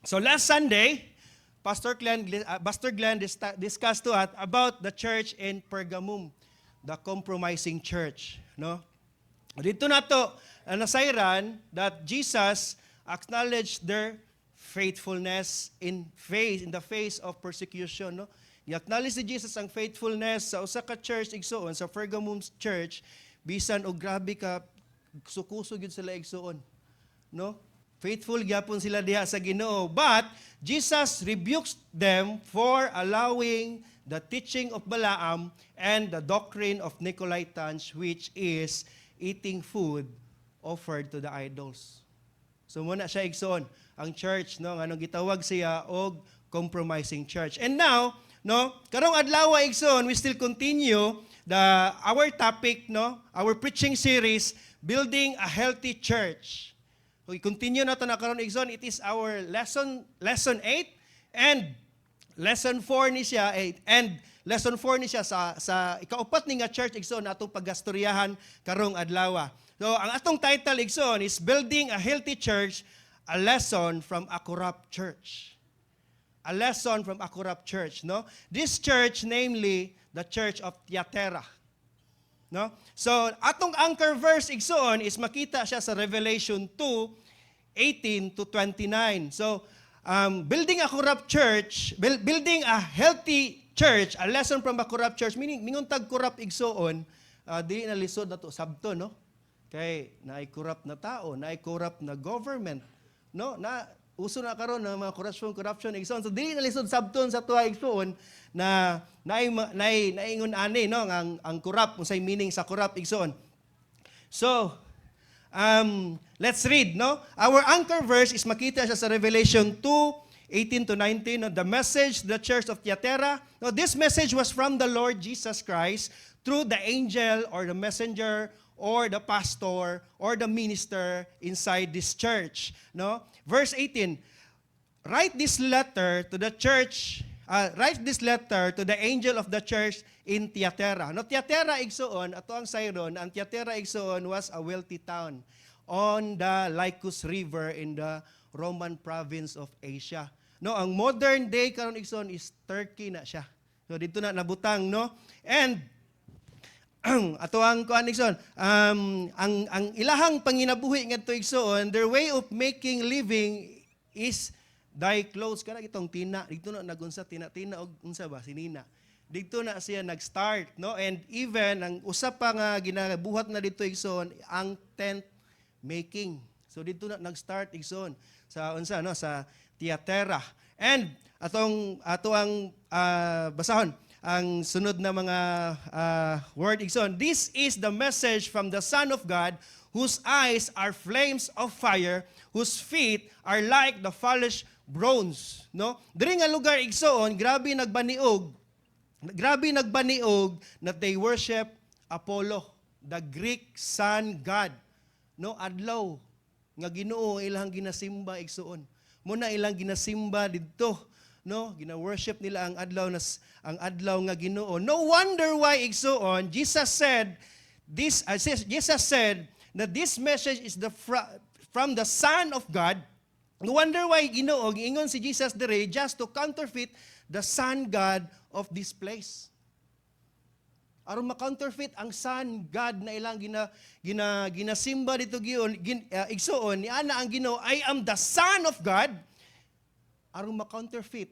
So last Sunday, Pastor Glenn discussed to us about the church in Pergamum, the compromising church. No? Dito na to, nasayran that Jesus acknowledged their faithfulness in the face of persecution. No? I-acknowledge ni Jesus ang faithfulness sa usa ka church igsoon, sa Pergamum church, bisan og grabe ka, sukusog yun sila igsoon. No? Faithful gyapon sila diha sa Ginoo. But Jesus rebukes them for allowing the teaching of Balaam and the doctrine of Nicolaitans, which is eating food offered to the idols. So muna siya igsoon ang church, no, nganong gitawag siya og compromising church. And now, no, karong adlaw igsoon, we still continue our topic, no, our preaching series, Building a Healthy Church. We continue na ito na karon igsoon. It is our lesson 8 and lesson 4 ni siya and lesson 4 ni siya sa ikaupat ni nga church igsoon atong paggastoryahan karong adlaw. So ang atong title igsoon is Building a Healthy Church, a lesson from a corrupt church. A lesson from a corrupt church, no? This church, namely the church of Thyatira. No? So, atong anchor verse igsoon is makita siya sa Revelation 2:18 to 29. So, building a corrupt church, building a healthy church, a lesson from a corrupt church, meaning mingon tag corrupt igsoon, di na lisod na to sabto, no? Kay naay corrupt na tao, naay corrupt na government, no? Na uso na karon ng mga corruption igsoon. So dili na lisod sabton sa tuwa igsoon na naingon ani, no, ang corrupt unsay meaning sa corrupt igsoon. So let's read, no. Our anchor verse is makita siya sa Revelation 2:18 to 19, no? The message, the church of Thyatira. No, this message was from the Lord Jesus Christ through the angel or the messenger or the pastor or the minister inside this church, no. Verse 18, write this letter to the church, write this letter to the angel of the church in Thyatira. No, Thyatira igsoon, ato ang sayron, ang Thyatira igsoon was a wealthy town on the Lycus River in the Roman province of Asia. No, ang modern day karon igsoon is Turkey na siya. So dito na nabutang, no. And ato ang kuan igsoon, ang ilahang panginabuhi ngadto igsoon, their way of making living is dye clothes. Kana itong tina, dito na nagunsa tina og unsa ba sinina. Dito na siya nag-start, no? And even ang usa pa nga ginabuhat na dito igsoon, ang tent making. So dito na nag-start igsoon sa unsa, no, sa Thyatira. And ato ang basahon ang sunod na mga word igsoon. This is the message from the Son of God, whose eyes are flames of fire, whose feet are like the polished bronze. No? Diri nga lugar igsoon, grabe nagbaniog that they worship Apollo, the Greek sun god. No, adlaw nga Ginoo ilang ginasimba igsoon. Muna ilang ginasimba didto, no, gina-worship nila ang adlaw nga Ginoo. No wonder why igsoon Jesus said that this message is from the Son of God. No wonder why Ginoo giingon si Jesus dire just to counterfeit the Son God of this place. Aron ma-counterfeit ang Son God na ilang ginasimba dito igsoon ni ana ang Ginoo, I am the Son of God. Aron ma-counterfeit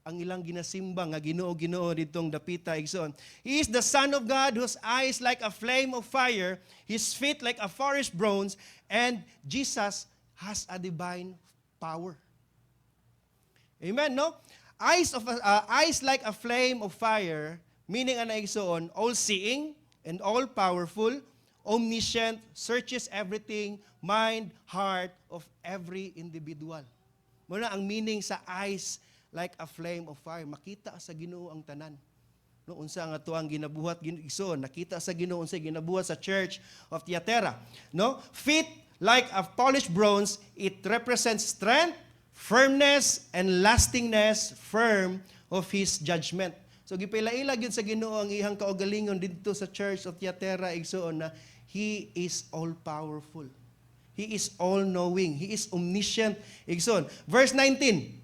ang ilang ginasimba nga Ginoo ditong dapita igsoon. He is the Son of God whose eyes like a flame of fire, his feet like a forest bronze, and Jesus has a divine power. Amen, no? Eyes like a flame of fire, meaning ana igsoon, all-seeing and all-powerful, omniscient, searches everything, mind, heart of every individual. Muna ang meaning sa eyes like a flame of fire. Makita sa Ginoo ang tanan. No, unsa nga tuang ginabuhat igsoon, nakita sa Ginoo unsa ginabuhat sa church of Thyatira. No? Feet like a polished bronze, it represents strength, firmness, and lastingness, firm of his judgment. So gipaila-ila gyud sa Ginoo ang ihang kaugalingon didto sa church of Thyatira igsoon na he is all powerful. He is all-knowing. He is omniscient. Igsoon. Verse 19.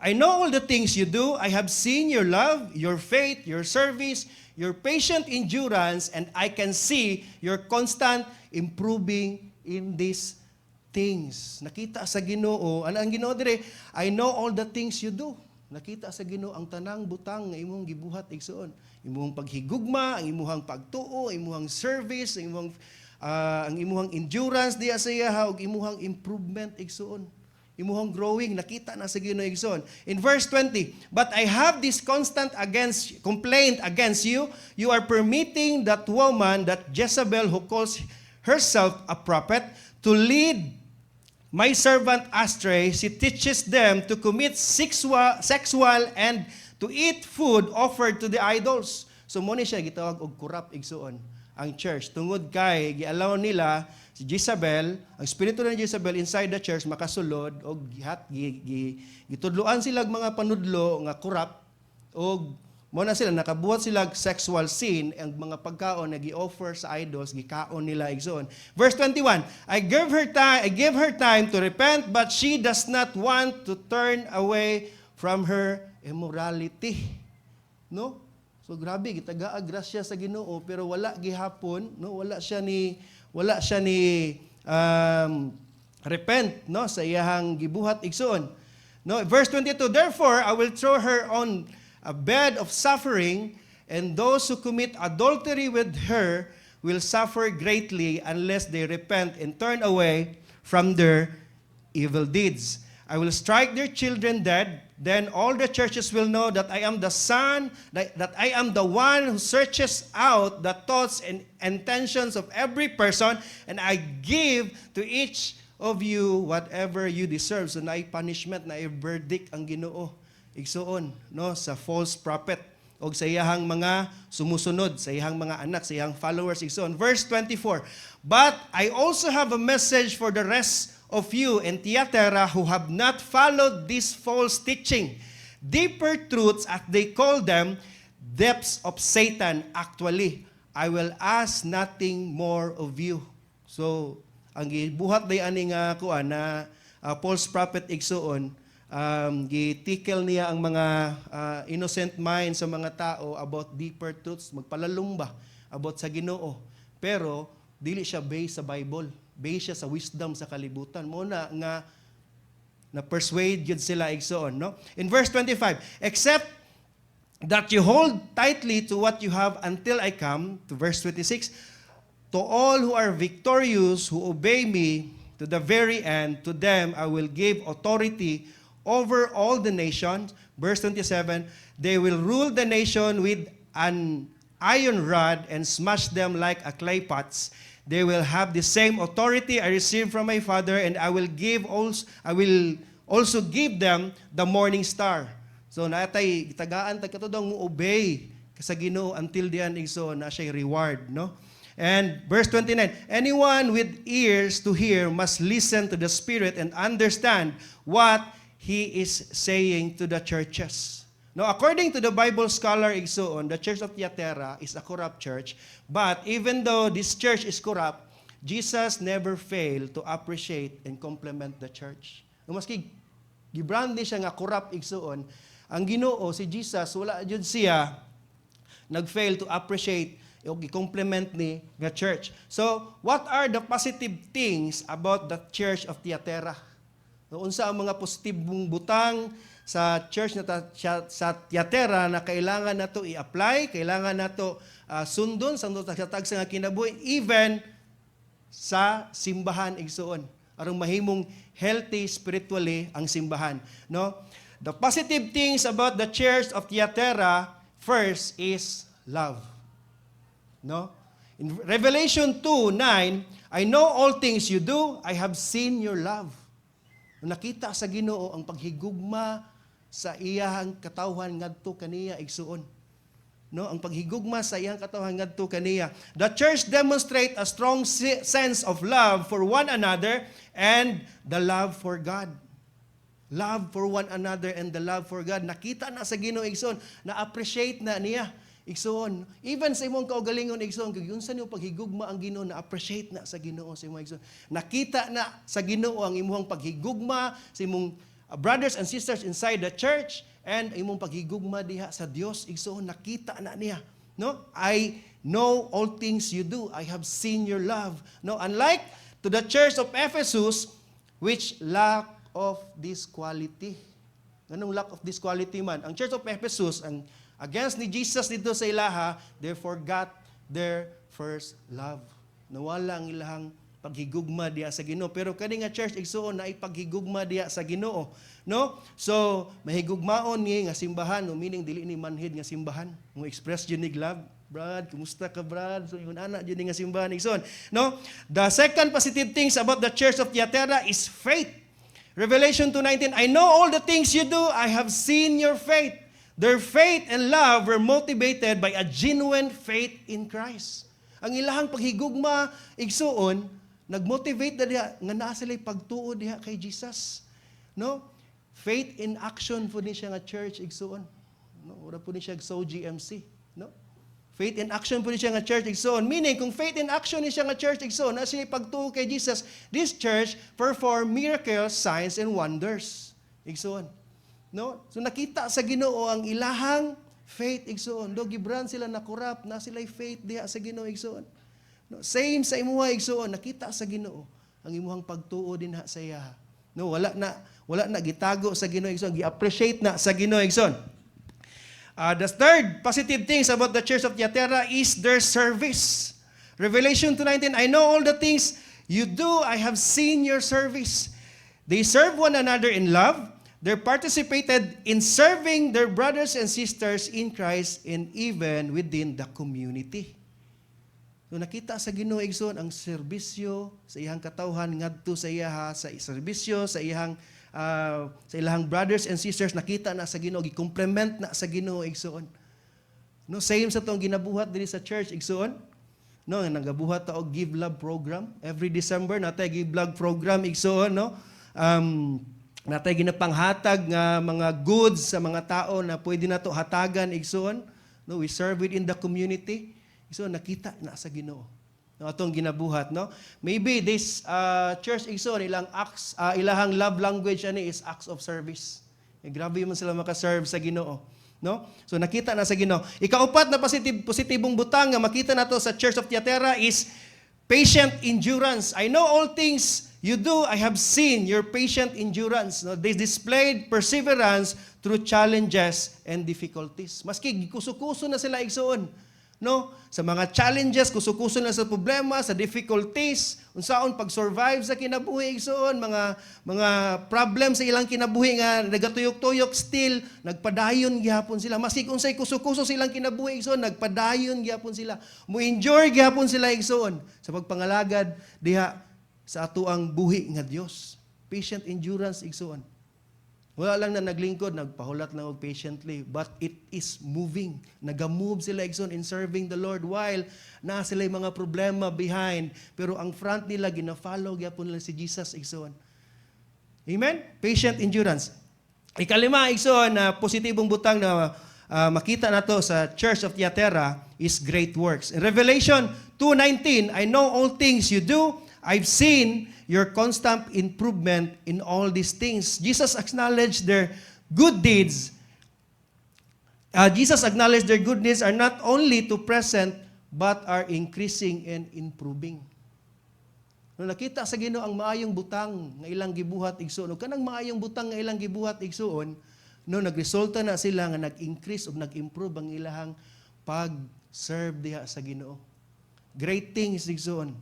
I know all the things you do. I have seen your love, your faith, your service, your patient endurance, and I can see your constant improving in these things. Nakita sa Ginoo, ano ang Ginoo dire? I know all the things you do. Nakita sa Ginoo ang tanang butang nga imong gibuhat igsoon. Imong paghigugma, ang imong pagtuo, imong service, ang imong endurance diya sa iya ug imong improvement igsoon. Imuhang growing, nakita na sa Ginoo igsoon. In verse 20, but I have this complaint against you. You are permitting that woman, that Jezebel, who calls herself a prophet, to lead my servant astray. She teaches them to commit sexual and to eat food offered to the idols. So mo ni siya gitawag og corrupt igsoon ang church. Tungod kay gialaw nila si Jezebel, ang espiritu ni Jezebel inside the church makasulod og gitudloan sila mga panudlo nga corrupt og mo na sila nakabuhat sila sexual sin ang mga pagkaon na gi-offer sa idols gikaon nila igsoon. Verse 21, I give her time to repent, but she does not want to turn away from her immorality. No? So grabe gitagaa grasya sa Ginoo pero wala gihapon, no? Wala siya ni repent, no, sa iyahang gibuhat igsoon. No, verse 22, therefore I will throw her on a bed of suffering, and those who commit adultery with her will suffer greatly unless they repent and turn away from their evil deeds. I will strike their children dead. Then all the churches will know that I am the Son, that I am the one who searches out the thoughts and intentions of every person, and I give to each of you whatever you deserve. So naay punishment, naay verdict ang Ginoo igsoon, no, sa false prophet o sa iyahang mga sumusunod, sa iyahang mga anak, sa iyahang followers igsoon. Verse 24, but I also have a message for the rest of you in Thyatira who have not followed this false teaching. Deeper truths, as they call them, depths of Satan. Actually, I will ask nothing more of you. So, ang gibuhat day ani nga kuan na false prophet igsoon, gitikel niya ang mga innocent minds sa mga tao about deeper truths, magpalalumba about sa Ginoo. Pero dili siya based sa Bible. Based siya sa wisdom sa kalibutan. Muna nga na-persuade yun sila igsoon, no? In verse 25, except that you hold tightly to what you have until I come, to verse 26, to all who are victorious, who obey me to the very end, to them I will give authority over all the nations. Verse 27, they will rule the nation with an iron rod and smash them like a clay pots. They will have the same authority I received from my Father, and I will also give them the morning star. So natay tagaan katudong mo obey sa Ginoo until diyan igso na siya reward, no? And verse 29, anyone with ears to hear must listen to the Spirit and understand what he is saying to the churches. Now, according to the Bible scholar igsoon, the church of Thyatira is a corrupt church. But even though this church is corrupt, Jesus never failed to appreciate and compliment the church. Maski gibrandi siya nga corrupt igsoon, ang Ginoo si Jesus wala jud siya nag-fail to appreciate o i-compliment ni nga church. So, what are the positive things about the church of Thyatira? Unsa ang mga positibong butang sa church na sa Thyatira na kailangan nato i-apply, kailangan nato sundon sa tag sa kinabuhi, even sa simbahan igsoon, aron mahimong healthy spiritually ang simbahan, no? The positive things about the church of Thyatira first is love, no? In Revelation 2:9, I know all things you do, I have seen your love. Nakita sa Ginoo ang paghigugma sa iyang katawhan ngadto kaniya igsuon. No, ang paghigugma sa iyang katawhan ngadto kaniya. The church demonstrate a strong sense of love for one another and the love for God. Love for one another and the love for God. Nakita na sa Ginoo igsoon, na appreciate na niya Igsoon, even sa imong kaugalingon igsoon, kag unsa niyo paghigugma ang Ginoo, na appreciate na sa Ginoo sa imong igsoon. Nakita na sa Ginoo ang imong paghigugma sa imong brothers and sisters inside the church, and imong paghigugma diha sa Dios igsoon, nakita na niya. No? I know all things you do. I have seen your love. No, unlike to the church of Ephesus, which lack of this quality. Anong lack of this quality man? Ang church of Ephesus, ang against ni Jesus dito sa ilaha, they forgot their first love. Nawala ang ilahang paghigugma diya sa Ginoo. Pero kani nga church igsuon na ipaghigugma diya sa Ginoo, no? So mahigugmaon ni nga simbahan, no? Meaning dili ni manhid nga simbahan, mo express unique love. Brad, kumusta ka, Brad? So yun ana jud nga simbahan igsoon, no? The second positive things about the church of Thyatira is faith. Revelation 2:19, I know all the things you do. I have seen your faith. Their faith and love were motivated by a genuine faith in Christ. Ang ilahang paghigugma igsuon nagmotivate na diha nga naa sila pagtuo diha kay Jesus. No? Faith in action po ni siya nga church igsuon. No, ora po ni siya so GMC, no? Faith in action po ni siya nga church igsuon. Meaning kung faith in action ni siya nga church igsuon, na sila pagtuo kay Jesus, this church perform miracles, signs and wonders. Igsuon. No? So nakita sa Ginoo ang ilahang faith igsuon. Do gibran sila na corrupt, na sila faith diha sa Ginoo igsuon. No, same sa imuha igsuon, nakita sa Ginoo ang imuhang pagtuo din ha sa iya. No, wala na gitago sa Ginoo igsoon, gi-appreciate na sa Ginoo igsoon. The third positive things about the church of Thyatira is their service. Revelation 2:19, I know all the things you do, I have seen your service. They serve one another in love. They participated in serving their brothers and sisters in Christ and even within the community. So nakita sa Ginoo igsoon ang serbisyo sa iyang katawhan ngadto sa iya sa serbisyo sa ilahang brothers and sisters, nakita na sa Ginoo, gi-complement na sa Ginoo igsoon. No, same sa tong ginabuhat diri sa church igsoon. No, nagabuhat ta og Give Love program. Every December natay Give Love program igsoon, no? Natay ginapanghatag nga mga goods sa mga tao na pwede nato hatagan igsoon. No, we serve within the community. So nakita na sa Ginoo. No, atong ginabuhat, no? Maybe this church igsoon ilahang love language ani is acts of service. Grabe man sila maka-serve sa Ginoo, no? So nakita na sa Ginoo. Ikaupat na positibong butang nga makita nato sa Church of Thyatira is patient endurance. I know all things you do, I have seen your patient endurance. No, they displayed perseverance through challenges and difficulties. Maski kuso-kuso na sila igsoon, no? Sa mga challenges, kuso-kuso na sa problema, sa difficulties, unsaon pag-survive sa kinabuhi igsoon, mga problem sa ilang kinabuhi nga nagatuyok-tuyok still, nagpadayon gyapon sila. Maski unsay kuso-kuso sa ilang kinabuhi igsoon, nagpadayon gyapon sila. Mo-enjoy gyapon sila igsoon sa pagpangalagad diha sa atuang buhi nga Dios. Patient endurance igsoon. Wala lang na naglingkod, nagpahulat lang og patiently, but it is moving. Naga-move sila igsoon in serving the Lord while na sila mga problema behind, pero ang front nila gina-follow gyapon nila si Jesus igsoon. Amen? Patient endurance. Ikalima igsoon na positibong butang na makita nato sa Church of Thyatira is great works. In Revelation 2:19, I know all things you do. I've seen your constant improvement in all these things. Jesus acknowledged their good deeds. Jesus acknowledged their good deeds are not only to present, but are increasing and improving. No, nakita sa Ginoo ang maayong butang nga ilang gibuhat igsuon. Kanang maayong butang nga ilang gibuhat igsuon, no, nagresulta na sila nga nag-increase o nag-improve ang ilahang pag-serve diha sa Ginoo. Great things igsuon.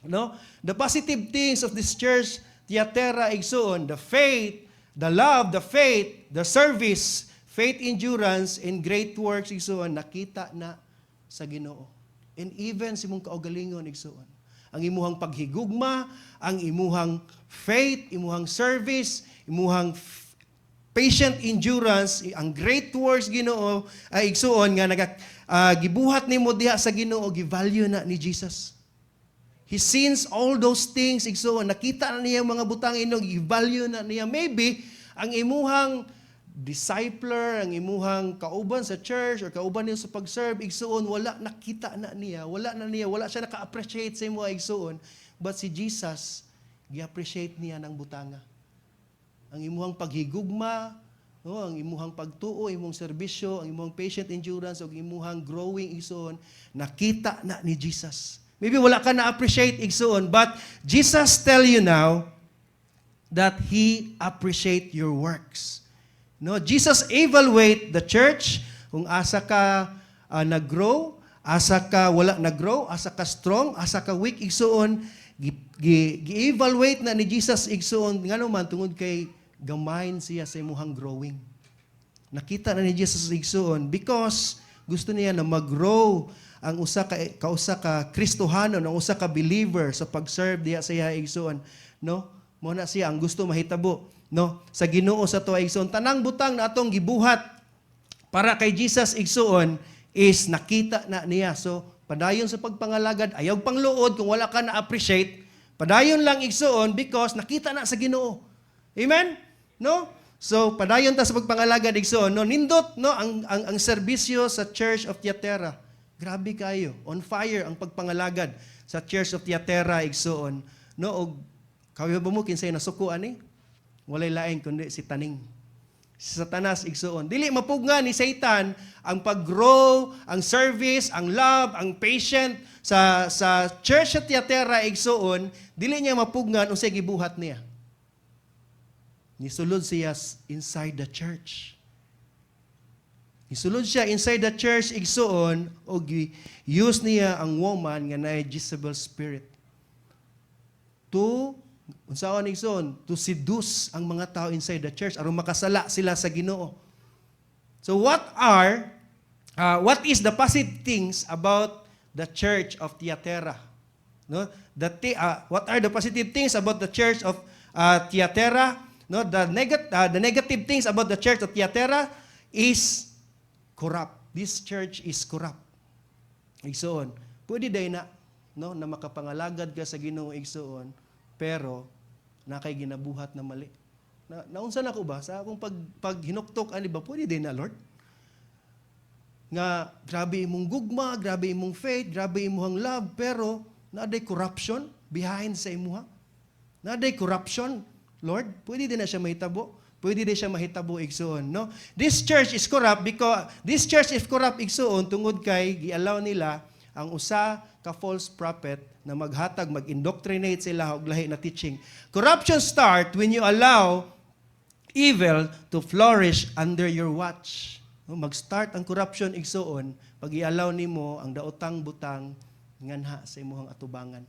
No? The positive things of this church, Thyatira igsoon, the faith, the love, the faith, the service, faith, endurance, and great works igsoon, nakita na sa Ginoo. And even si mong kaugalingon igsoon. Ang imuhang paghigugma, ang imuhang faith, imuhang service, imuhang patient endurance, ang great works Ginoo ay igsoon nga gibuhat nimo diha sa Ginoo, gi-value na ni Jesus. He sees all those things, igsoon, nakita na niya mga butang inog, i-value na niya. Maybe, ang imuhang discipler, ang imuhang kauban sa church or kauban niyo sa pag-serve, igsuon, wala nakita na niya, wala siya naka-appreciate sa imo igsuon. But si Jesus, gi-appreciate niya ng butanga. Ang imuhang paghigugma, no, ang imuhang pagtuo, imong serbisyo, ang imuhang patient endurance, o imuhang growing igsuon, nakita na ni Jesus. Maybe wala ka na-appreciate igsuon, but Jesus tell you now that He appreciate your works. No, Jesus evaluate the church kung asa ka nag-grow, asa ka wala nag-grow, asa ka strong, asa ka weak igsuon, gi-evaluate na ni Jesus igsuon ngano man tungod kay gamahin siya sa imuhang growing. Nakita na ni Jesus igsuon because gusto niya na mag-grow ang usa ka Kristohano, ang usa ka believer sa pag-serve diha sa iya igsuon, no? Mo na siya ang gusto mahitabo, no? Sa Ginoo sa tuwa igsuon, tanang butang na atong gibuhat para kay Jesus igsuon is nakita na niya. So padayon sa pagpangalagad, ayaw pangluod kung wala ka na-appreciate, padayon lang igsuon because nakita na sa Ginoo. Amen? No? So padayon ta sa pagpangalagad igsuon, no? Nindot, no, ang serbisyo sa Church of Thyatira. Grabe kayo, on fire ang pagpangalagad sa Church of Thyatira igsuon, no? Og kayo ba mo kinsay nasuko ani? Walay laing kundi si taning. Si Satanas igsuon. Dili mapugna ni Satan ang pag-grow, ang service, ang love, ang patient sa Church of Thyatira igsuon, dili niya mapugnan unsay gibuhat niya. Nisulod siya inside the church. Nisulod siya inside the church igsuon o use niya ang woman nga naay Jezebel spirit to unsaon igsoon to seduce ang mga tao inside the church aron makasala sila sa Ginoo. So what is the positive things about the church of Thyatira? No? What are the positive things about the church of Thyatira? No, the negative things about the church of Thyatira is corrupt. This church is corrupt. Igsoon, pwede day na, no, na makapangalagad ka sa Ginoo igsoon, pero nakay ginabuhat na mali. Naunsa na ko ba sa akong pag hinuktok ani ba pwede din na Lord? Nga grabe imong gugma, grabe imong faith, grabe imong love, pero naaday corruption behind sa imuha. Naaday corruption, Lord, pwede din na siya mahitabo. Pwede din siya mahitabo igsoon, no? This church is corrupt igsoon tungod kay giallow nila ang usa ka false prophet na maghatag, mag-indoctrinate sila og lahi na teaching. Corruption start when you allow evil to flourish under your watch. No, mag-start ang corruption igsoon pag i-allow nimo ang daotang butang nganha sa imong atubangan.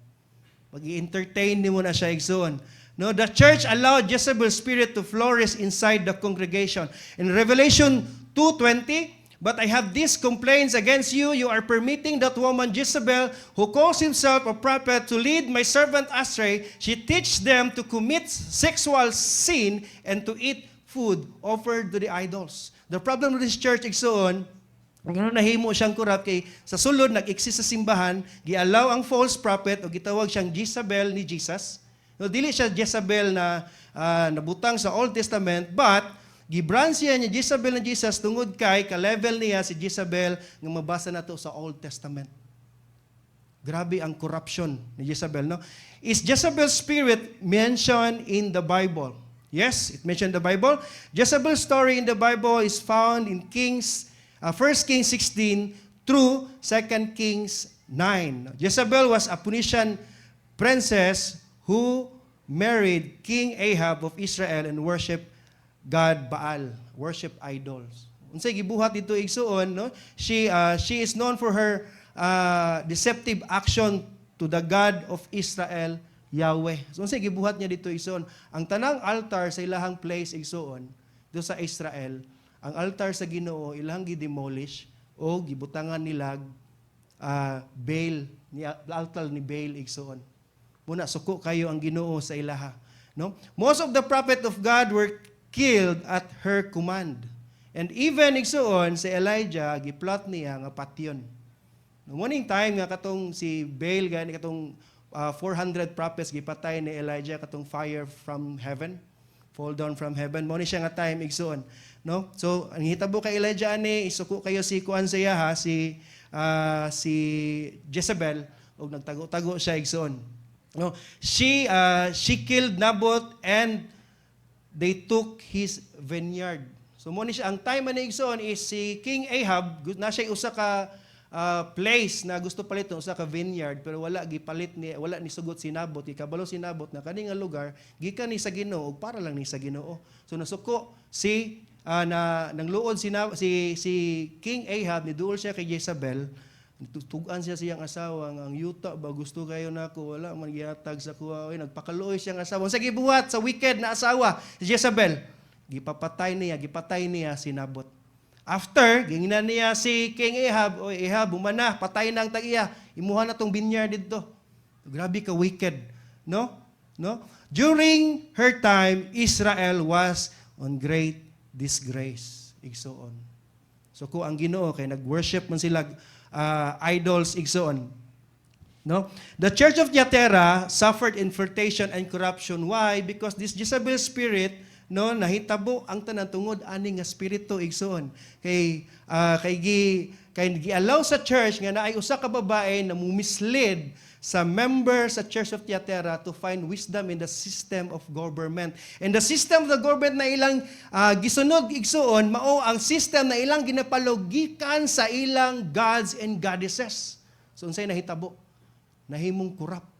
Pag i-entertain nimo na siya igsoon. No, the church allowed Jezebel's spirit to flourish inside the congregation. In Revelation 2:20, but I have these complaints against you. You are permitting that woman Jezebel, who calls himself a prophet, to lead my servant astray. She teaches them to commit sexual sin and to eat food offered to the idols. The problem with this church, igsoon, ang nahimo siyang corrupt kay sa sulod nag-exist sa simbahan, gi-allow ang false prophet o gitawag siyang Jezebel ni Jesus. No, dili siya Jezebel na nabutang sa Old Testament, but gibrand siya niya Jezebel na Jesus tungod kay ka-level niya si Jezebel nga mabasa nato sa Old Testament. Grabe ang corruption ni Jezebel, no? Is Jezebel's spirit mentioned in the Bible? Yes, it mentioned in the Bible. Jezebel's story in the Bible is found in 1 Kings 16 through 2 Kings 9. Jezebel was a Phoenician princess who married King Ahab of Israel and worship God Baal, worship idols. Unsay gibuhat dito igsuon, no? She is known for her deceptive action to the God of Israel, Yahweh. So unsay gibuhat niya dito igsuon? Ang tanang altar sa ilahang place igsuon do sa Israel, ang altar sa Ginoo ilahang gi-demolish o gibutangan nila Baal, ni altar ni Baal igsuon. Muna suko kayo ang Ginoo sa ilaha, no? Most of the prophet of God were killed at her command. And even igsuon si Elijah giplot niya nga patyon. No morning time nga katong si Baal gani katong 400 prophets gipatay ni Elijah katong fire from heaven. fall down from heaben. Mo ni siya nga time igsoon, no? So ang hitabo kay Elijah ani isuko kayo si kuan siya ha, si Jezebel og nagtago-tago siya igsoon. No, she killed Naboth and they took his vineyard. So mo ni siya ang time ani igsoon is si King Ahab na siya usa ka place na gusto paliton usa ka vineyard pero wala ni sugot si Naboth, ikabalo si Naboth na kani nga lugar gikan ni sa Ginoo ug para lang ni sa Ginoo. So nasuko nangluod si King Ahab ni duol siya kay Jezebel. Tutugan siya siyang asawa ang yuta ba gusto kayo nako wala man gihatag sa kuha oy nagpakaluoy siyang asawa sa gibuhat sa wicked na asawa si Jezebel gipatay niya si Naboth. After, ginginan niya si King Ahab, o Ahab, bumana, patay na ang tag-iya. Imuha na tong vineyard dito. Grabe ka wicked. No? During her time, Israel was on great disgrace. Igsoon. So kung ang Ginoo kay nag-worship man sila idols, igsoon. No? The church of Thyatira suffered infiltration and corruption. Why? Because this Jezebel spirit nahitabo ang tanan tungod ani nga spirito igsoon kay gi-allow sa church nga naay usa ka babae na mumislead sa member sa Church of Thyatira to find wisdom in the system of government. And the system of the government na ilang gisunod igsoon mao ang system na ilang ginapalogikan sa ilang gods and goddesses. So unsay nahitabo? Nahimong corrupt.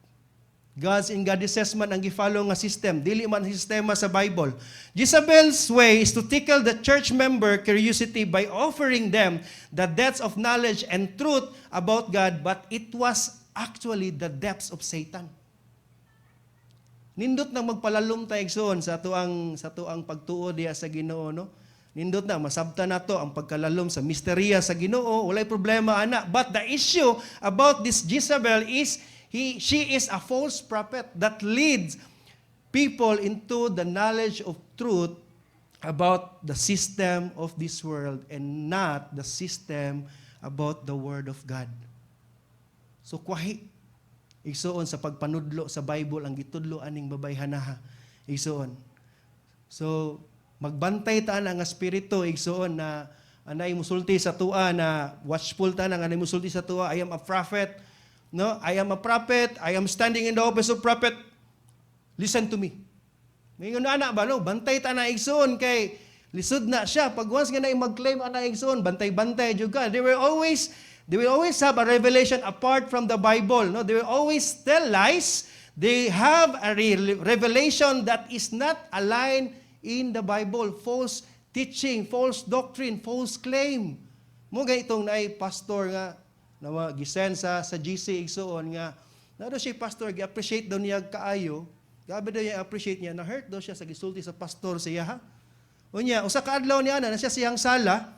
Gods and goddesses man ang gi-follow nga system, dili man sistema sa Bible. Jezebel's way is to tickle the church member curiosity by offering them the depths of knowledge and truth about God, but it was actually the depths of Satan. Nindot na magpalalom ta igsoon sa tuang pagtuo diya sa Ginoo, no? Nindot na masabtan nato ang pagkalalom sa misterya sa Ginoo, walay problema ana. But the issue about this Jezebel is she is a false prophet that leads people into the knowledge of truth about the system of this world and not the system about the Word of God. So kwahi igsoon sa pagpanudlo sa Bible ang gitudlo aning babayhanaha igsoon. So magbantay ta nga espiritu igsoon na anay musulti sa tua na watchful ta nga anay musulti sa tua I am a prophet. No, I am a prophet. I am standing in the office of prophet. Listen to me. Ngayon ana ba no, bantay ta na igsoon kay lisod na siya pag once nga na mag-claim ana igsoon, bantay-bantay jud ka. They will always have a revelation apart from the Bible, no? They will always tell lies. They have a revelation that is not aligned in the Bible, false teaching, false doctrine, false claim. Mo itong naay pastor nga na gisend sa GC igsoon nga nado siya pastor gi-appreciate daw niya kaayo gabi daw niya appreciate niya na hurt daw siya sa gisulti sa pastor siya ha unya usa ka adlaw niya na siya siyang sala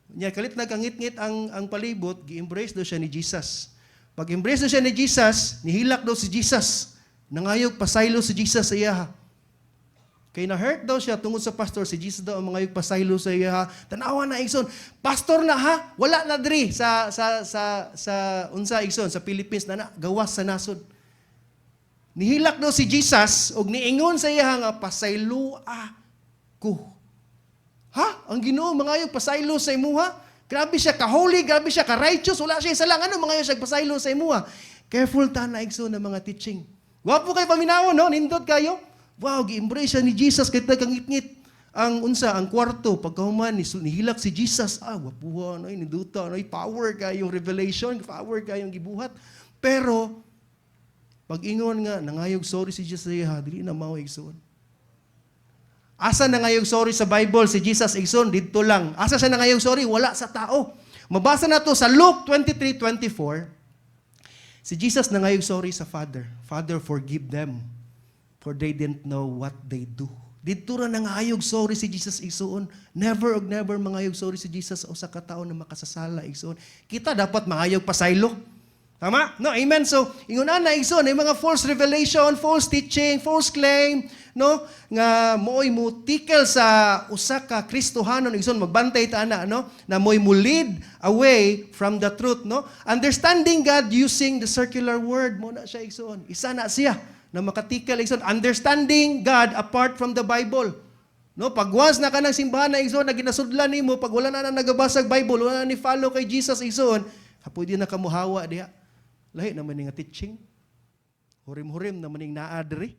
unya kalit nagkangit-ngit ang palibot gi-embrace daw siya ni Jesus pag embrace daw siya ni Jesus nihilak daw si Jesus nangayog pasaylo si Jesus sa iya ha kay na-hurt daw siya tungod sa pastor, si Jesus daw ang mga pasaylo sa iya ha. Tanawa na igsoon, pastor na ha, wala na diri sa unsa igsoon sa Philippines na gawas sa nasod. Nihilak daw si Jesus og niingon sa iya nga pasaylo ko. Ha? Ang Ginoo mangayog pasaylo sa imuha? Grabe siya ka-holy, grabe siya ka-righteous, wala siya isa lang ano mangayog siya pasaylo sa imuha. Careful ta na igsoon ng mga teaching. Wapo kay paminawon no, nindot kayo. Wow, gi-embrace siya ni Jesus kahit nagkangit-ngit ang kwarto pagkahuman nihilak si Jesus. Wapuhan, ay niduta, ay power kayong revelation, power kayong gibuhat. Pero pag ingon nga nangayog sorry si Jesus sa dili na mao igsoon. Asa nangayog sorry sa Bible si Jesus igsoon didto lang. Asa siya nangayog sorry wala sa tao. Mabasa nato sa Luke 23:24. Si Jesus nangayog sorry sa Father. Father, forgive them. For they didn't know what they do. Dito ra nangayog sorry si Jesus igsoon. Never mangayog sorry si Jesus o sa katao na makasasala igsoon. Kita dapat mangayog pasaylo. Tama? No, amen. So, ingon na igsoon ay mga false revelation, false teaching, false claim, no? Nga moy mo tikel sa usa ka Kristohanon igsoon magbantay ta ana, no? Na moy mo lead away from the truth, no? Understanding God using the circular word mo na siya igsoon. Isa na siya. na makatikal igsoon, understanding God apart from the Bible. No, pag once na ka ng simbahan na igsoon, na ginasudlan nimo, pag wala na nagabasag Bible, wala na ni follow kay Jesus igsoon, pwede na kamuhawa diha. Lahi naman nga teaching. Hurim-hurim naman ning naa diri.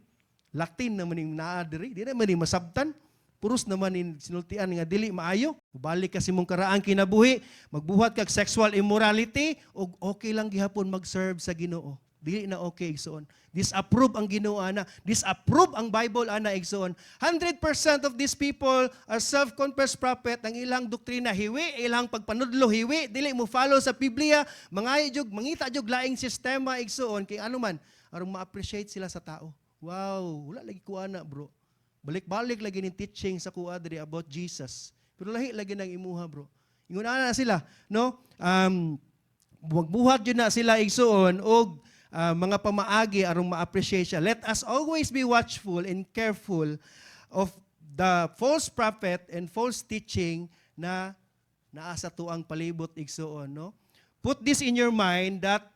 Latin naman ning naa diri. Di naman ning masabtan. Puros naman ning sinultian nga dili maayo. Balik ka si mong karaang kinabuhi, magbuhat kag sexual immorality, ug okay lang gihapon mag-serve sa Ginoo. Dili na okay igsoon. Disapprove ang Ginoo ana. Disapprove ang Bible ana igsoon. 100% of these people are self-confessed prophet. Ang ilang doktrina hiwi, ilang pagpanudlo hiwi, dili mo follow sa Biblia, mangita jog laing sistema igsoon kay ano man aron ma-appreciate sila sa tao. Wow, wala lagi ko ana, bro. Balik-balik lagi ni teaching sa kuha diri about Jesus. Pero lahi lagi nang imuha, bro. Ingon ana sila, no? Magbuhat jud na sila igsoon og mga pamaagi aron ma-appreciate siya. Let us always be watchful and careful of the false prophet and false teaching na naa sa tuang palibot igsoon, no? Put this in your mind that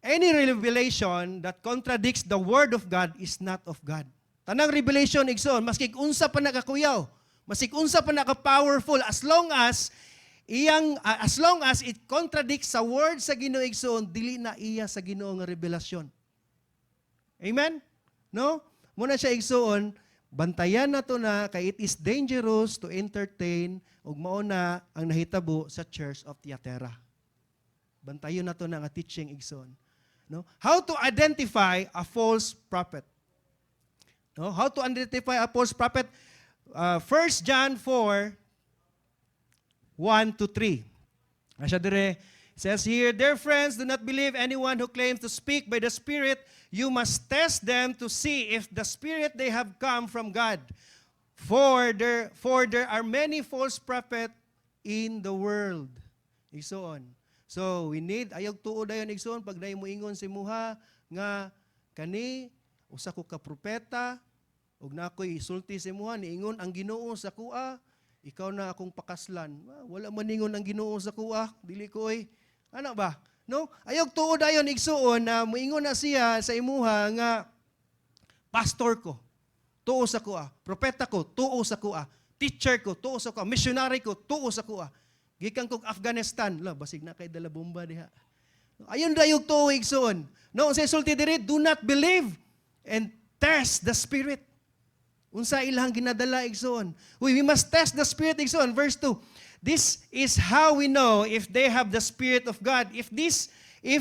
any revelation that contradicts the word of God is not of God. Tanang revelation igsoon, maski unsa pa nakakuyaw, maski unsa pa naka-powerful, as long as it contradicts sa word sa Ginoo igsoon, dili na iya sa Ginoo nga revelasyon. Amen? No? Muna siya igsoon, bantayan na to na kay it is dangerous to entertain ug mao na ang nahitabo sa Church of Thyatira. Bantayon na to na nga teaching igsoon. No? How to identify a false prophet? No? How to identify a false prophet? 1 John 4 1 to 3. Asya dire, says here, dear friends, do not believe anyone who claims to speak by the Spirit. You must test them to see if the Spirit they have come from God. For there are many false prophets in the world. Igsoon. So, we need, ayog tuod ayon igsoon, pag na moingon si Muha, nga, kani, usa ko ka propeta, ug na ako'y isulti si Muha, niingon ang Ginoo sa kuha, ikaw na akong pakaslan. Wala maningon ang Ginoo sa kuha, dili ko oy. Ano ba? No? Ayog tuod ayon igsuon na moingon na siya sa imuha nga pastor ko, tuo sa kuha, propeta ko, tuo sa kuha, teacher ko, tuo sa kuha, missionary ko, tuo sa kuha. Gikan kog Afghanistan, la basig na kay dala bomba diha. Ayon dayog tuo igsuon. No, sa sulti diri, do not believe and test the spirit. Unsa ilang ginadala igsoon. We must test the Spirit igsoon. Verse 2. This is how we know if they have the Spirit of God. If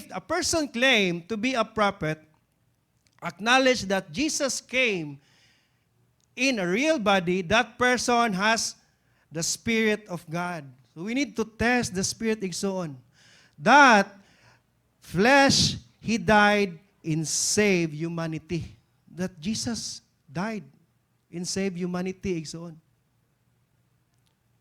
a person claim to be a prophet, acknowledge that Jesus came in a real body, that person has the Spirit of God. So we need to test the Spirit igsoon. That flesh, He died in save humanity. That Jesus died in save humanity igsoon.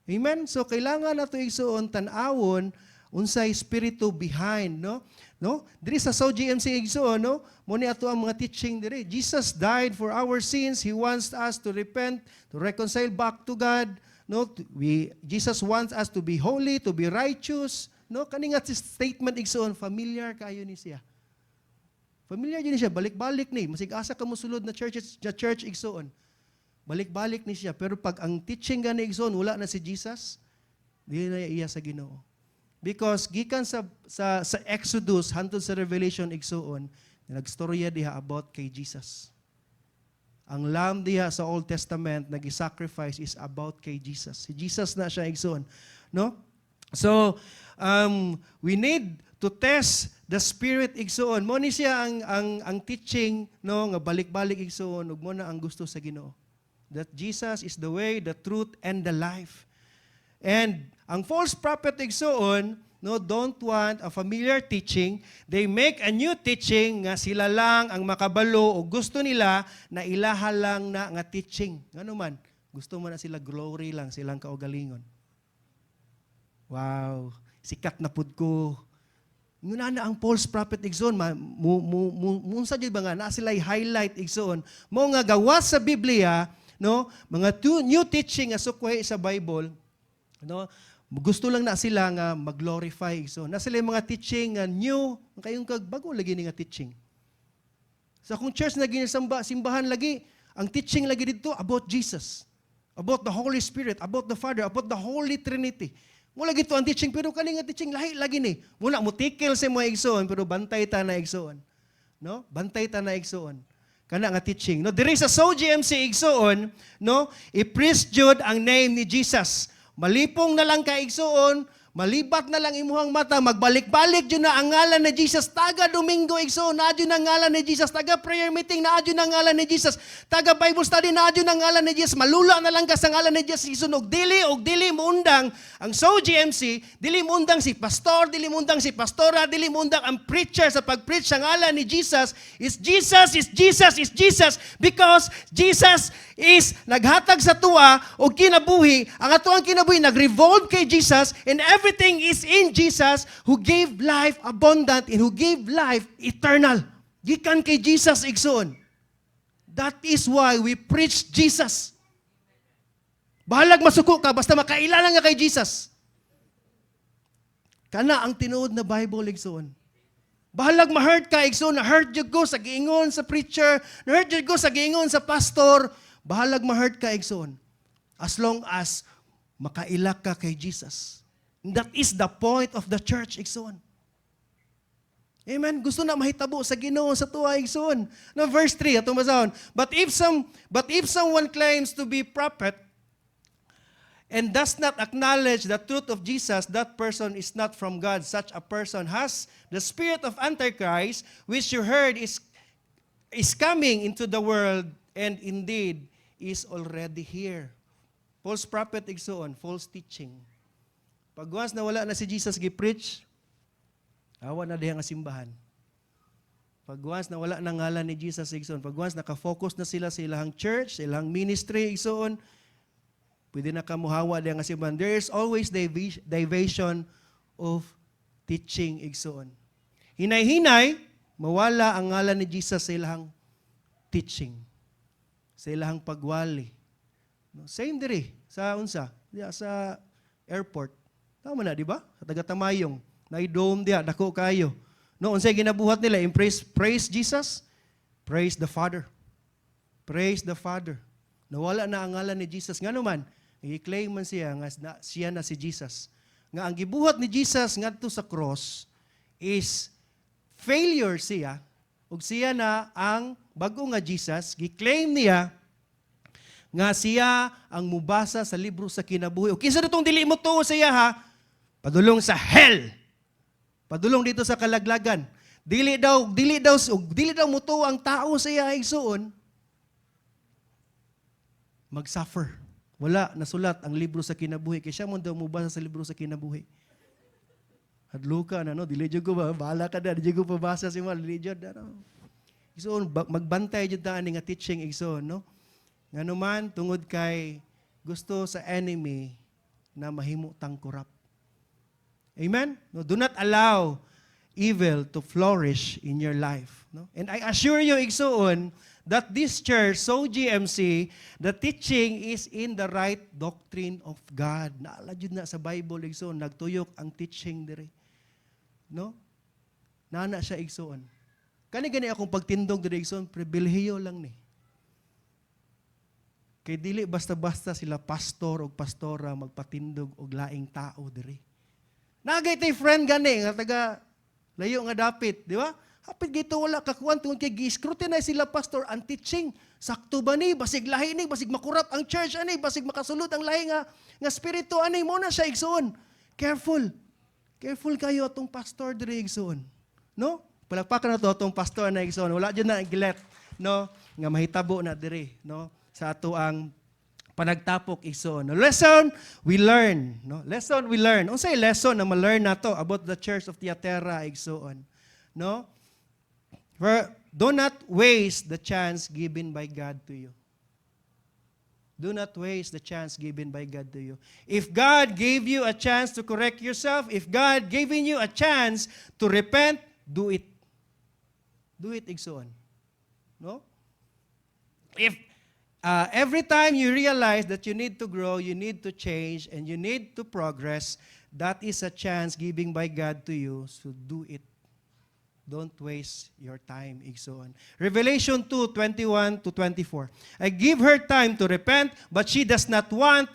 Amen? So kailangan nato igsoon tan-awon unsay espiritu behind, no? No? Diri sa South GMC igsoon, no? Mo ni ato ang mga teaching diri. Jesus died for our sins. He wants us to repent, to reconcile back to God, no? Jesus wants us to be holy, to be righteous, no? Kani nga statement igsoon, familiar kayo ni siya. Familiar din siya, balik-balik ni. Masig asa ka mosulod na church igsoon. Balik-balik ni siya. Pero pag ang teaching gani igsoon, wala na si Jesus, dili na iya sa Ginoo. Because gikan sa Exodus hantod sa Revelation igsoon, nagstorya diha about kay Jesus. Ang lamb diha sa Old Testament nagi-sacrifice is about kay Jesus. Si Jesus na siya igsoon, no? So, we need to test the Spirit igsoon. Mo ni siya ang teaching, no, nga balik-balik igsoon ug mo na ang gusto sa Ginoo. That Jesus is the way, the truth, and the life. And ang false prophet igsoon, no, don't want a familiar teaching. They make a new teaching nga sila lang ang makabalo o gusto nila na ilaha lang na nga teaching. Ano man, gusto mo na sila glory lang, silang kaugalingon. Wow, sikat na pud ko. Nguna na ang false prophet igsoon, munsa jud ba nga na sila highlight igsoon. Mo nga gawas sa Biblia, no, mga new teaching nga sukway sa Bible, no, gusto lang na sila nga mag-glorify. So, na sila yung mga teaching nga new, kayong bago lagi ni nga teaching. Sa akong church na simbahan lagi, ang teaching lagi dito about Jesus, about the Holy Spirit, about the Father, about the Holy Trinity. Mula gito ang teaching, pero kani nga teaching lahi lagi ni. Muna mo tikil sa mga igsoon, pero bantay ta na igsoon. No? Bantay ta na igsoon. Kana nga teaching. No, there is a SOGMC igsoon, no? I-preach jud ang name ni Jesus. Malipong na lang ka igsoon, malibat na lang imuhang mata, magbalik-balik dyan na ang ngalan ni Jesus. Taga Domingo igsoon, na dyan ang ngalan ni Jesus. Taga prayer meeting, na dyan ang ngalan ni Jesus. Taga Bible study, na dyan ang ngalan ni Jesus. Malula na lang ka sa ngalan ni Jesus. Igsoon, og dili muundang ang SOGMC, dili muundang si pastor, dili muundang si pastora, dili muundang ang preacher sa pag-preach sa ngalan ni Jesus. Is Jesus, is Jesus, is Jesus. Because Jesus is naghatag sa tuwa o kinabuhi. Ang atuang kinabuhi, nag-revolve kay Jesus, and everything is in Jesus who gave life abundant and who gave life eternal. Gikan kay Jesus igsoon. That is why we preach Jesus. Bahalag masuko ka, basta makailala nga kay Jesus. Kana ang tinuod na Bible igsoon. Bahalag ma-hurt ka igsoon, na-hurt jud ko sa giingon sa preacher, na-hurt jud ko sa giingon sa pastor. Bahalag ma-hurt ka igsoon. As long as makailak ka kay Jesus. That is the point of the church, igsoon. Amen. Gusto na mahitabo sa Ginoo sa tuwa, igsoon. No, verse 3, atong basahon. But if someone claims to be prophet and does not acknowledge the truth of Jesus, that person is not from God. Such a person has the spirit of Antichrist, which you heard is coming into the world, and indeed is already here. False prophet, igsoon, false teaching. Pag once na wala na si Jesus gi-preach, awa na diha nga simbahan. Pag once na wala na ngalan ni Jesus, igsoon, pag once naka-focus na sila sa ilang church, sa ilang ministry, igsoon, pwede na kamuhawa diha nga simbahan. There is always deviation of teaching, igsoon. Hinay-hinay, mawala ang ngalan ni Jesus sa ilang teaching, sa ilang pagwali. No? Same diri sa unsa, diya sa airport. Tama na, di ba? Sa taga-Tamayong, na-dome diya, dako kayo. No, unsay ginabuhat nila? Praise Jesus, praise the Father. Praise the Father. Nawala na ang ngalan ni Jesus. Nga naman, i-claim man siya nga siya na si Jesus. Nga ang gibuhat ni Jesus ngadto sa cross is failure siya, ug siya na ang bago nga Jesus, gi-claim niya nga siya ang mubasa sa libro sa kinabuhi. O kinsa ditong dili mo tuo siya ha? Padulong sa hell. Padulong dito sa kalaglagan. Dili daw mo tuo ang tao siya igsuon. Mag-suffer. Wala nasulat ang libro sa kinabuhi kay siya mo daw mubasa sa libro sa kinabuhi. Hadlo ka na no, dili jud ko ba bahala ka da, dili jud ko pabasa si mal, dili jud na. Igsoon magbantay jud ta ani nga teaching igsoon no. Nganuman tungod kay gusto sa enemy na mahimo tang corrupt. Amen? No, do not allow evil to flourish in your life. No? And I assure you, igsoon, that this church, SOGMC, the teaching is in the right doctrine of God. Naala jud na sa Bible, igsoon, nagtuyok ang teaching diri. No? Nana siya, igsoon. Kani-gani akong pagtindog diri, igsoon, pribilehiyo lang ni. Kay dili basta-basta sila pastor o pastora magpatindog og laing tao diri. Nagay tay friend gani nga taga layo nga dapit, di ba? Hapit gito wala kakuan tungod kay gi-scrutinize sila pastor ang teaching. Sakto ba ni basig lahi ni basig makurap ang church ani basig makasulod ang lahi nga spirito ani mo na siya igsoon. Careful. Careful kayo atong pastor diri igsoon. No? Palakpakan na to atong pastor na igsoon. Wala jud na gilet, no? Nga mahitabo na diri, no? Sa ato ang panagtapok igsoon. Lesson we learn, no? Lesson we learn. Unsay lesson na ma-learn nato about the Church of Thyatira igsoon, no? Do not waste the chance given by God to you. Do not waste the chance given by God to you. If God gave you a chance to correct yourself, if God giving you a chance to repent, do it. Do it igsoon. No? If every time you realize that you need to grow, you need to change, and you need to progress, that is a chance given by God to you, so do it. Don't waste your time, igsoon. Revelation 2:21-24. I give her time to repent, but she does not want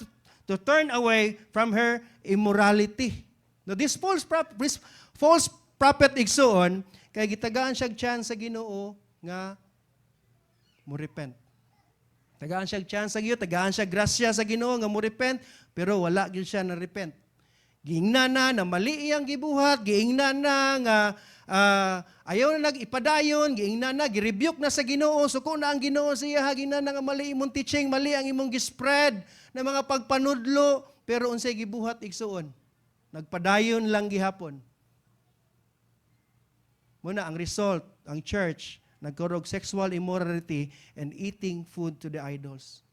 to turn away from her immorality. Now, this false prophet igsoon, kay gitagaan siya chance sa Ginoo nga mo repent. Tagaan siya chance sa Ginoo, tagaan siya grasya sa Ginoo nga mo repent, pero wala gyud siya na repent. Giingnan na mali iyang gibuhat, giingnan na nga ayaw na nag-ipadayon, giingnan na, girebuke na sa Ginoo, suko na ang Ginoo siya, giingnan na nga mali imong teaching, mali ang imong gispread na mga pagpanudlo, pero unsay gibuhat igsuon. Nagpadayon lang gihapon. Muna ang result, ang church, nagkurog sexual immorality and eating food to the idols.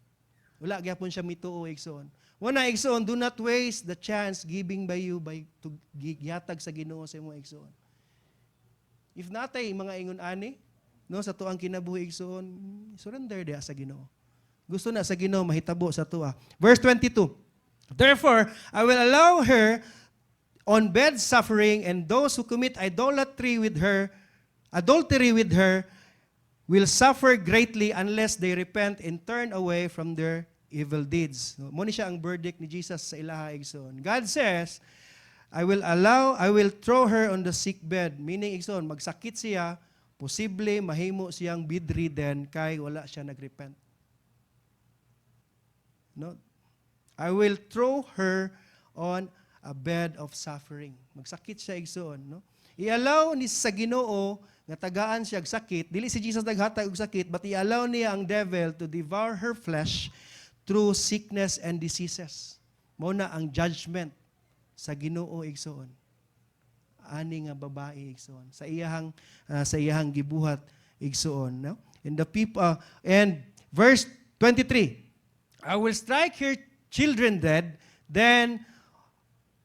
Wala gyapon siya mituo igsoon. Muna igsoon, do not waste the chance giving by you by to gihatag sa Ginoo sa imong igsoon. If natay mga ingon ani, no, sa tuang kinabuhi igsoon, surrender dia sa Ginoo. Gusto na sa Ginoo mahitabo sa tuwa. Verse 22. Therefore, I will allow her on bed suffering, and those who commit adultery with her will suffer greatly unless they repent and turn away from their evil deeds. Mo ni siya ang verdict ni Jesus sa ilaha igsoon. God says, I will throw her on the sick bed. Meaning igsoon, magsakit siya, posible mahimo siyang bedridden kay wala siya nagrepent. No? I will throw her on a bed of suffering. Magsakit siya igsoon, no? I-allow ni sa Ginoo nga tagaan siya og sakit, dili si Jesus naghatag og sakit, but i-allow niya ang devil to devour her flesh through sickness and diseases. Mao na ang judgment sa Ginoo igsoon. Ani nga babae igsoon. Sa iyahang gibuhat igsoon, no? And verse 23. I will strike her children dead, then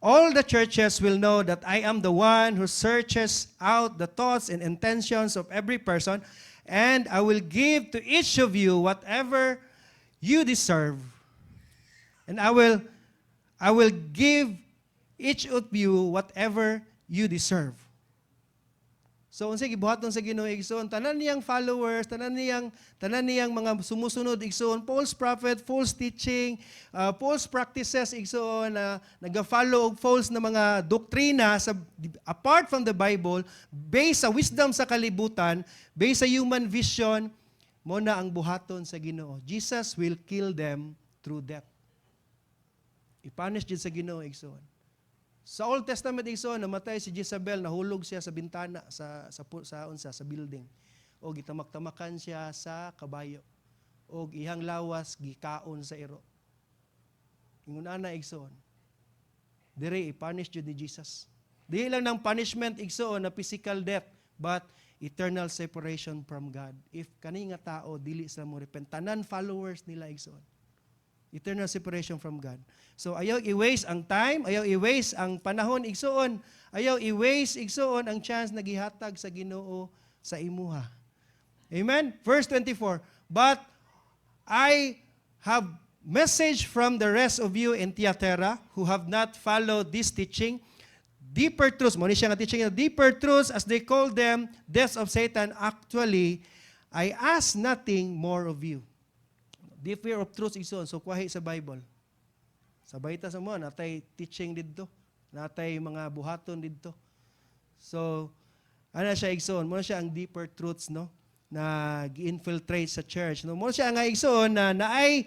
all the churches will know that I am the one who searches out the thoughts and intentions of every person, and I will give to each of you whatever you deserve. And I will give each of you whatever you deserve. So unsay gibuhaton sa Ginoo igsoon, tanan niyang followers, tanan niyang mga sumusunod igsoon, false prophet, false teaching, false practices igsoon, naga-follow og false na mga doktrina sa apart from the Bible, based sa wisdom sa kalibutan, based sa human vision, mo na ang buhaton sa Ginoo. Jesus will kill them through death. Ipunish jud sa Ginoo igsoon. Sa Old Testament igsoon, namatay si Jezebel, nahulog siya sa bintana sa building. O gitamak-tamakan siya sa kabayo. O ihang lawas gikaon sa iro. Ingon ana igsoon. Dire i-punish jud ni Jesus. Dili lang ng punishment igsoon na physical death, but eternal separation from God. If kani nga tao dili sa mo repent, tanan followers nila igsoon. Eternal separation from God. So ayaw i-waste ang time, ayaw i-waste ang panahon igsoon, ayaw i-waste igsoon ang chance na gihatag sa Ginoo sa imuha. Amen? Verse 24, but I have message from the rest of you in Thyatira who have not followed this teaching, deeper truths, mo ni siya nga teaching, deeper truths as they call them, deaths of Satan. Actually, I ask nothing more of you. Deeper of truths igsoon, so kuwahi sa Bible. Sa baita sa mo, natay teaching didto, natay mga buhaton didto. So, ano siya igsoon, mo siya ang deeper truths, no, na gi-infiltrate sa church. No, mo siya nga igsoon na naay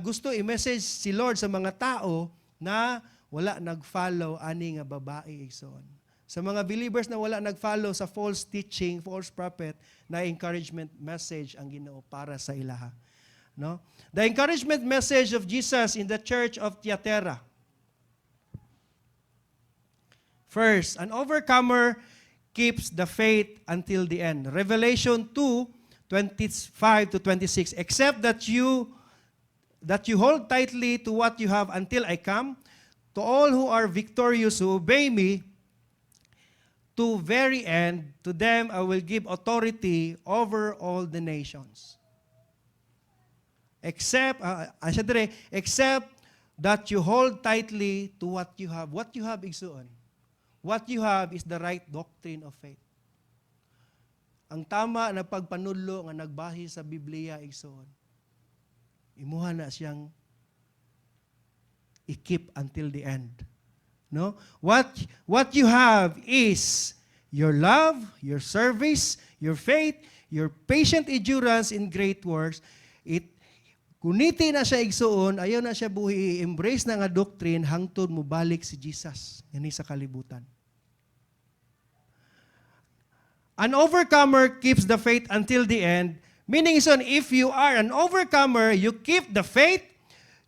gusto i-message si Lord sa mga tao na wala nag-follow ani nga babae igsoon. Sa mga believers na wala nag-follow sa false teaching, false prophet, na encouragement message ang Ginoo para sa ilaha. No? The encouragement message of Jesus in the church of Thyatira. First, an overcomer keeps the faith until the end. Revelation 2:25-26. Except that you hold tightly to what you have until I come, to all who are victorious who obey me, to very end, to them I will give authority over all the nations. Except that you hold tightly to what you have. What you have igsoon. What you have is the right doctrine of faith. ang tama na pagpanudlo nga nagbahi sa Biblia igsoon. Imuha na siyang i-keep until the end. No? What you have is your love, your service, your faith, your patient endurance in great works. Kuniti na siya igsuon, ayaw na siya buhi, i-embrace na nga doctrine, hangtod mo balik si Jesus. Yan sa kalibutan. An overcomer keeps the faith until the end. Meaning, son, if you are an overcomer, you keep the faith,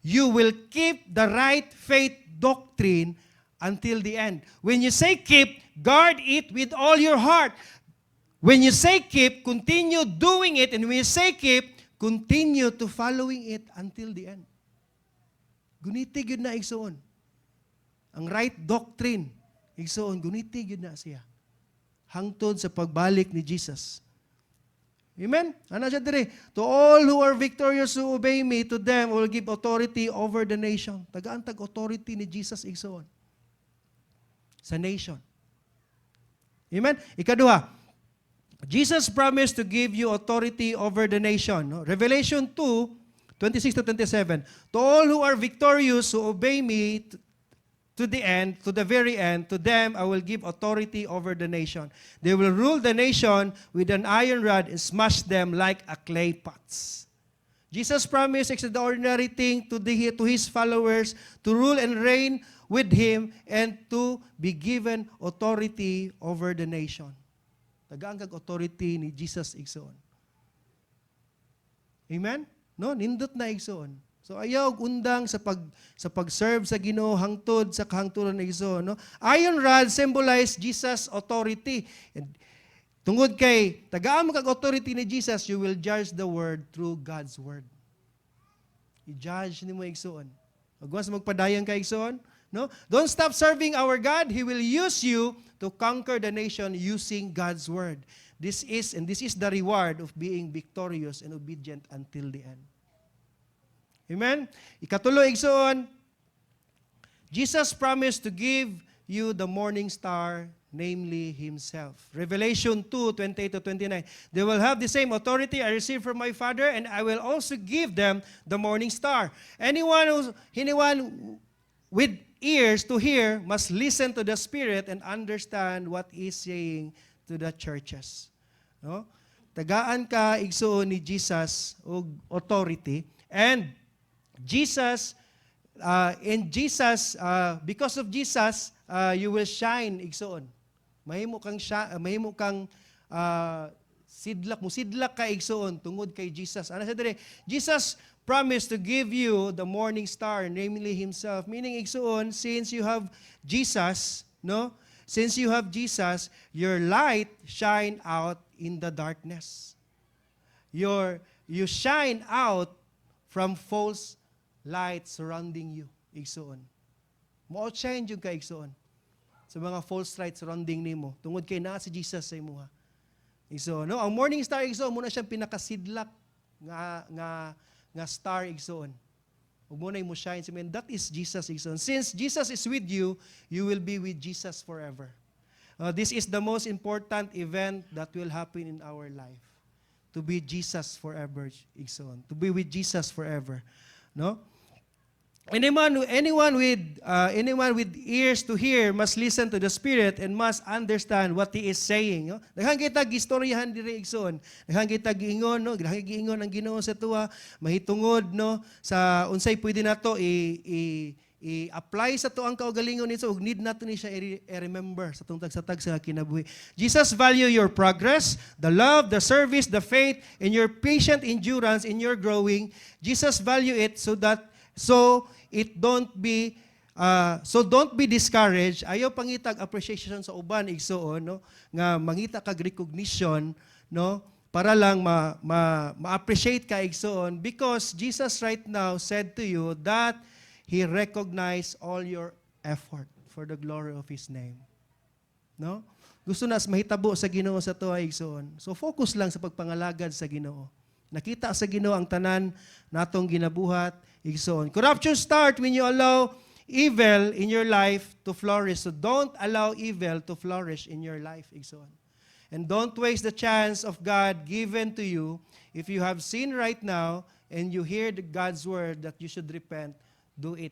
you will keep the right faith doctrine until the end. When you say keep, guard it with all your heart. When you say keep, continue doing it. And when you say keep, continue to following it until the end. Gunitig yun na igsoon. Ang right doctrine, igsoon, gunitig yun na siya. Hangtod sa pagbalik ni Jesus. Amen? Ano siya dire? To all who are victorious who obey me, to them I will give authority over the nation. Tagaan-tag authority ni Jesus igsoon. Sa nation. Amen? Ikaduha, Jesus promised to give you authority over the nation. No? Revelation 2:26 to 27. To all who are victorious, who obey me to the end, to the very end, to them I will give authority over the nation. They will rule the nation with an iron rod and smash them like a clay pots. Jesus promised extraordinary thing to his followers to rule and reign with him and to be given authority over the nation. Tagaan kag authority ni Jesus igsoon. Amen? No, nindot na igsoon. So ayaw undang sa pag-serve sa Ginoo hangtod sa kahangturan ni igsoon, no? Iron rod symbolize Jesus authority. And tungod kay tagaan mo kag authority ni Jesus, you will judge the world through God's word. I-judge nimo igsoon. Ug once magpadayon ka igsoon, no? Don't stop serving our God. He will use you to conquer the nation using God's word. This is the reward of being victorious and obedient until the end. Amen? Ikatulo, igsoon, Jesus promised to give you the morning star, namely Himself. Revelation 2:28 to 29. They will have the same authority I received from my Father, and I will also give them the morning star. Anyone with ears to hear must listen to the Spirit and understand what He's saying to the churches. No? Tagaan ka igsoon ni Jesus og authority, and Jesus because of Jesus you will shine igsoon. Mahimo kang sidlak ka igsoon tungod kay Jesus. Ano sa dire? Jesus promised to give you the morning star, namely Himself. Meaning igsoon, since you have Jesus, no? Since you have Jesus, your light shine out in the darkness. You shine out from false light surrounding you, igsoon. Mo-outshine yung ka igsoon. Sa mga false light surrounding nimo, tungod kay naa si Jesus sa imuha. Igsoon, no? Ang morning star igsoon muna siyang pinakasidlak nga star igsoon. Ug mo na mo shine sa men, that is Jesus igsoon. Since Jesus is with you, you will be with Jesus forever. This is the most important event that will happen in our life. To be Jesus forever igsoon. To be with Jesus forever. No? Anyone with ears to hear must listen to the Spirit and must understand what He is saying. No? Daghang kita gistoryahan diri igsoon. Daghang kita giingon, no? Daghang giingon ang Ginoo sa tuwa, mahitungod no sa unsay pwede nato i-apply sa tuang kaugalingon nito ug need nato ni siya i-remember sa tungtag sa tag sa kinabuhi. Jesus value your progress, the love, the service, the faith, and your patient endurance in your growing. Jesus value it so don't be discouraged. Ayaw pangitag appreciation sa uban igsoon, no? Nga mangita kag recognition, no? Para lang ma-appreciate ka igsoon, because Jesus right now said to you that He recognized all your effort for the glory of His name. No? Gusto nas mahitabo sa Ginoo sa tuwa igsoon. So focus lang sa pagpangalagad sa Ginoo. Nakita sa Ginoo ang tanan natong ginabuhat igsoon. Corruption start when you allow evil in your life to flourish. So don't allow evil to flourish in your life igsoon. And don't waste the chance of God given to you. If you have sinned right now and you hear God's word that you should repent, do it.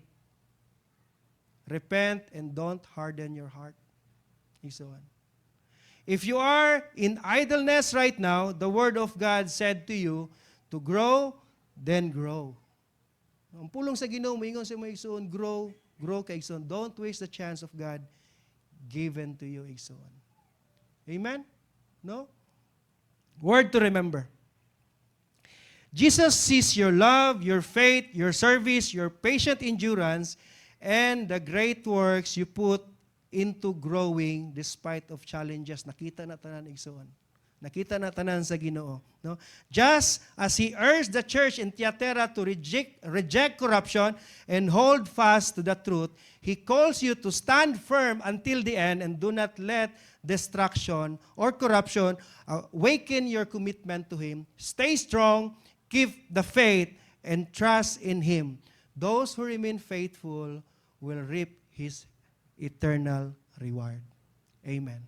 Repent and don't harden your heart. Igsoon. If you are in idleness right now, the word of God said to you to grow, then grow. Ang pulong sa Ginoo, moingon sa mga igsoon, grow kay igsoon. Don't waste the chance of God given to you, igsoon. Amen? No? Word to remember. Jesus sees your love, your faith, your service, your patient endurance, and the great works you put into growing despite of challenges. Nakita na tanan, igsoon. Nakita na tanan sa Ginoo. No? Just as He urged the church in Thyatira to reject corruption and hold fast to the truth, He calls you to stand firm until the end and do not let destruction or corruption awaken your commitment to Him. Stay strong, keep the faith, and trust in Him. Those who remain faithful will reap His eternal reward. Amen.